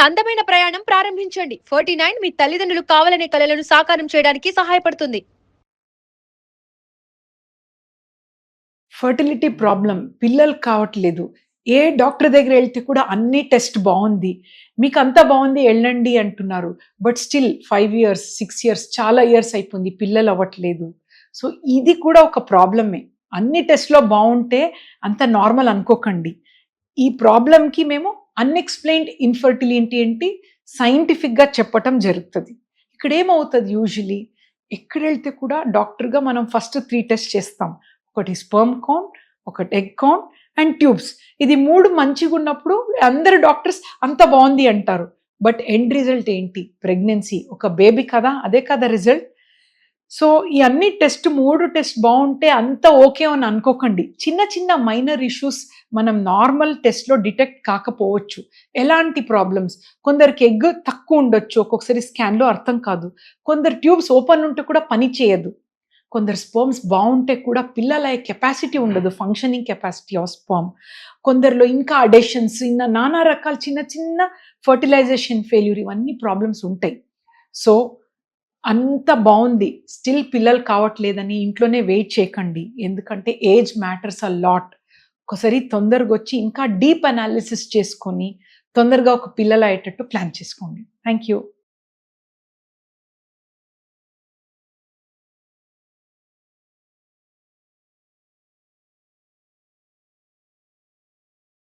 అందమైన ప్రయాణం ప్రారంభించండి. 49 మీ తల్లిదండ్రులు కావాలనే కలలను సాకారం చేయడానికి సహాయపడుతుంది. ఫర్టిలిటీ ప్రాబ్లం పిల్లలు కావట్లేదు. ఏ డాక్టర్ దగ్గర వెళ్తే కూడా అన్ని టెస్ట్ బావుంది. మీకంతా బావుంది ఎళ్ళండి అంటున్నారు. బట్ స్టిల్ 5 ఇయర్స్, 6 ఇయర్స్ చాలా ఇయర్స్ అయిపోయింది. పిల్లలు అవ్వట్లేదు. సో ఇది కూడా ఒక ప్రాబ్లమే. అన్ని టెస్ట్‌లో బావుంటే అంతా నార్మల్ అనుకోకండి. ఈ ప్రాబ్లమ్‌కి మేము అన్‌ఎక్స్‌ప్లెయిన్డ్ ఇన్‌ఫర్టిలిటీ ఏంటి సైంటిఫిక్‌గా చెప్పటం జరుగుతది. ఇక్కడేమవుతది యూజువల్లీ ఎక్కడెళ్తే కూడా డాక్టర్‌గా మనం ఫస్ట్ 3 టెస్ట్ చేస్తాం. ఒకటి స్పెర్మ్ కౌంట్, ఒకటి ఎగ్ కౌంట్ అండ్ ట్యూబ్స్. ఇది 3 మంచిగున్నప్పుడు అందరు డాక్టర్స్ అంతా బావుంది అంటారు. బట్ ఎండ్ రిజల్ట్ ఏంటి? ప్రెగ్నెన్సీ. ఒక బేబీ కదా! అదే కదా రిజల్ట్. సో ఈ అన్ని టెస్ట్ 3 టెస్ట్ బావుంటే అంతా ఓకే అని అనుకోకండి. చిన్న చిన్న మైనర్ ఇష్యూస్ మనం నార్మల్ టెస్ట్‌లో డిటెక్ట్ కాకపోవచ్చు. ఎలాంటి ప్రాబ్లమ్స్? కొందరికి ఎగ్ తక్కువ ఉండొచ్చు. ఒక్కొక్కసారి స్కాన్‌లో అర్థం కాదు. కొందరు ట్యూబ్స్ ఓపెన్ ఉంటే కూడా పని చేయదు. కొందరు స్పెర్మ్స్ బావుంటే కూడా పిల్లలయ్యే కెపాసిటీ ఉండదు. Functioning capacity of sperm. కొందరిలో ఇంకా అడెషన్స్ నానా రకాల చిన్న చిన్న ఫెర్టిలైజేషన్ ఫెయిల్యూర్ ఇవన్నీ ప్రాబ్లమ్స్ ఉంటాయి. సో అంత బావుంది. స్టిల్ పిల్లలు కావట్లేదని ఇంట్లోనే వెయిట్ చేయకండి. ఎందుకంటే ఏజ్ మ్యాటర్స్ ఎ లాట్. ఒకసారి తొందరగొచ్చి ఇంకా డీప్ అనాలిసిస్ చేసుకొని తొందరగా ఒక పిల్లలయ్యేటట్టు ప్లాన్ చేసుకోండి. Thank you.